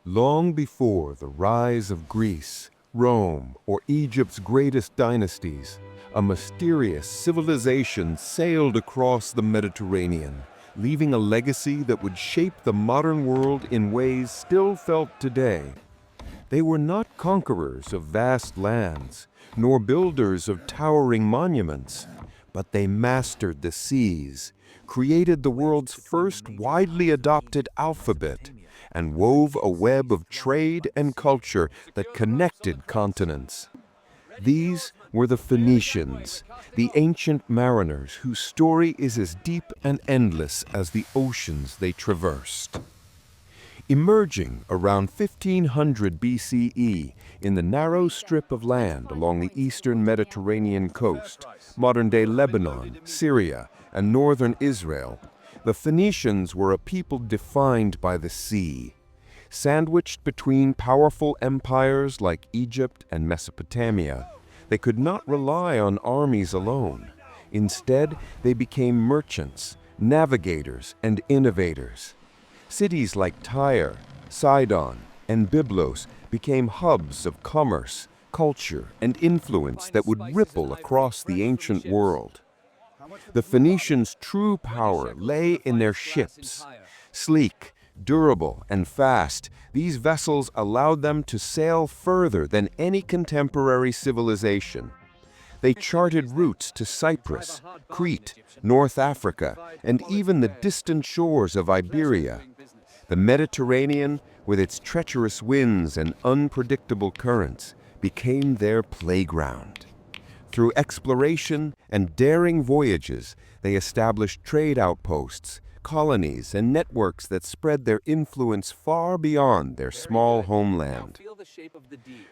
Long before the rise of Greece, Rome, or Egypt's greatest dynasties, a mysterious civilization sailed across the Mediterranean, leaving a legacy that would shape the modern world in ways still felt today. They were not conquerors of vast lands, nor builders of towering monuments, but they mastered the seas, created the world's first widely adopted alphabet, and wove a web of trade and culture that connected continents. These were the Phoenicians, the ancient mariners whose story is as deep and endless as the oceans they traversed. Emerging around 1500 BCE in the narrow strip of land along the eastern Mediterranean coast, modern-day Lebanon, Syria, and northern Israel, the Phoenicians were a people defined by the sea. Sandwiched between powerful empires like Egypt and Mesopotamia, they could not rely on armies alone. Instead, they became merchants, navigators, and innovators. Cities like Tyre, Sidon, and Byblos became hubs of commerce, culture, and influence that would ripple across the ancient world. The Phoenicians' true power lay in their ships. Sleek, durable, and fast, these vessels allowed them to sail further than any contemporary civilization. They charted routes to Cyprus, Crete, North Africa, and even the distant shores of Iberia. The Mediterranean, with its treacherous winds and unpredictable currents, became their playground. Through exploration and daring voyages, they established trade outposts, colonies, and networks that spread their influence far beyond their small homeland.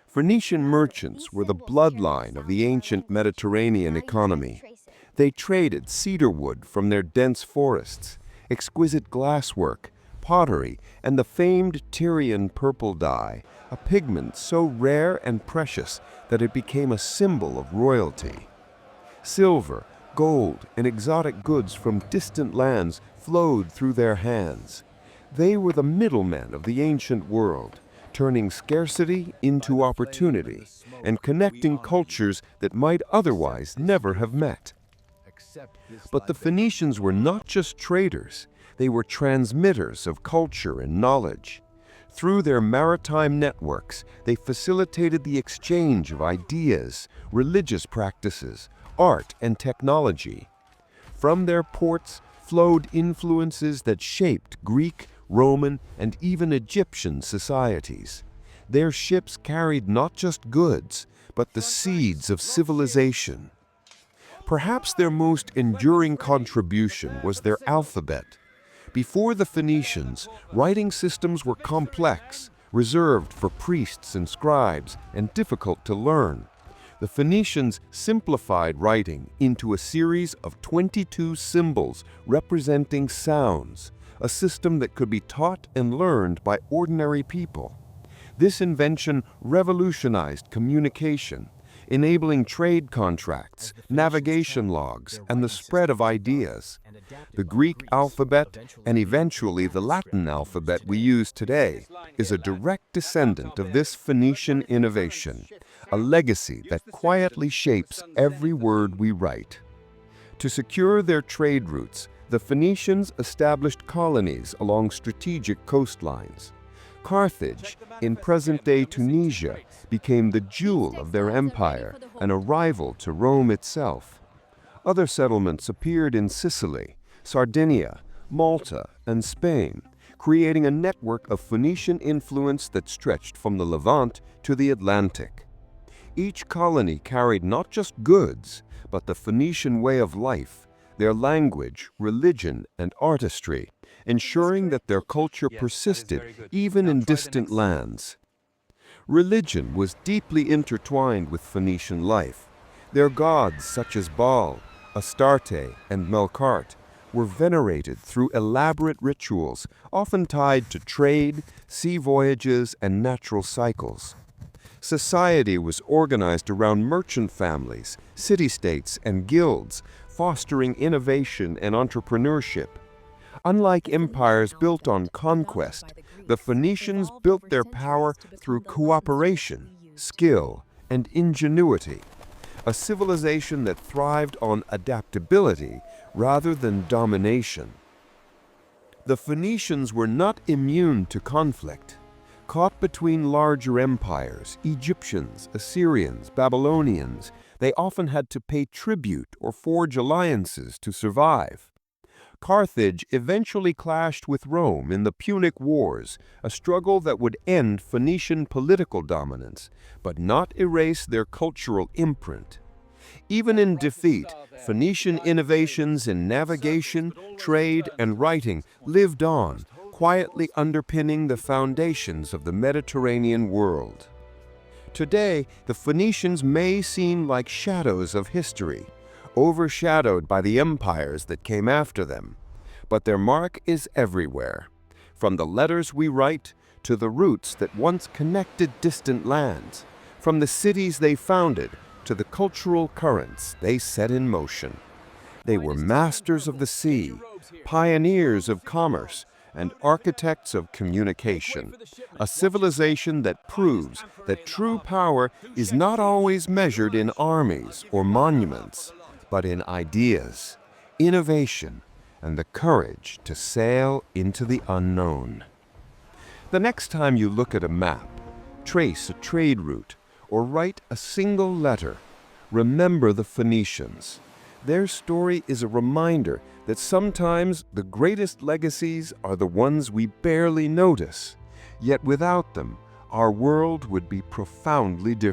Phoenician merchants were the bloodline of the ancient Mediterranean economy. They traded cedarwood from their dense forests, exquisite glasswork, pottery, and the famed Tyrian purple dye, a pigment so rare and precious that it became a symbol of royalty. Silver, gold, and exotic goods from distant lands flowed through their hands. They were the middlemen of the ancient world, turning scarcity into opportunity and connecting cultures that might otherwise never have met. But the Phoenicians were not just traders. They were transmitters of culture and knowledge. Through their maritime networks, they facilitated the exchange of ideas, religious practices, art, and technology. From their ports flowed influences that shaped Greek, Roman, and even Egyptian societies. Their ships carried not just goods, but the seeds of civilization. Perhaps their most enduring contribution was their alphabet. Before the Phoenicians, writing systems were complex, reserved for priests and scribes, and difficult to learn. The Phoenicians simplified writing into a series of 22 symbols representing sounds, a system that could be taught and learned by ordinary people. This invention revolutionized communication, enabling trade contracts, navigation logs, and the spread of ideas. The Greek alphabet, and eventually the Latin alphabet we use today, is a direct descendant of this Phoenician innovation, a legacy that quietly shapes every word we write. To secure their trade routes, the Phoenicians established colonies along strategic coastlines. Carthage, in present-day Tunisia, became the jewel of their empire and a rival to Rome itself. Other settlements appeared in Sicily, Sardinia, Malta, and Spain, creating a network of Phoenician influence that stretched from the Levant to the Atlantic. Each colony carried not just goods, but the Phoenician way of life, their language, religion, and artistry, ensuring that their culture persisted even in distant lands. Religion was deeply intertwined with Phoenician life. Their gods, such as Baal, Astarte, and Melkart, were venerated through elaborate rituals, often tied to trade, sea voyages, and natural cycles. Society was organized around merchant families, city-states, and guilds, fostering innovation and entrepreneurship. Unlike empires built on conquest, The Phoenicians built their power through cooperation, skill, and ingenuity, a civilization that thrived on adaptability rather than domination. The Phoenicians were not immune to conflict. Caught between larger empires, Egyptians, Assyrians, Babylonians, they often had to pay tribute or forge alliances to survive. Carthage eventually clashed with Rome in the Punic Wars, a struggle that would end Phoenician political dominance, but not erase their cultural imprint. Even in defeat, Phoenician innovations in navigation, trade, and writing lived on, quietly underpinning the foundations of the Mediterranean world. Today, the Phoenicians may seem like shadows of history, overshadowed by the empires that came after them. But their mark is everywhere, from the letters we write to the routes that once connected distant lands, from the cities they founded to the cultural currents they set in motion. They were masters of the sea, pioneers of commerce, and architects of communication, a civilization that proves that true power is not always measured in armies or monuments, but in ideas, innovation, and the courage to sail into the unknown. The next time you look at a map, trace a trade route, or write a single letter, remember the Phoenicians. Their story is a reminder that sometimes the greatest legacies are the ones we barely notice, yet without them, our world would be profoundly different.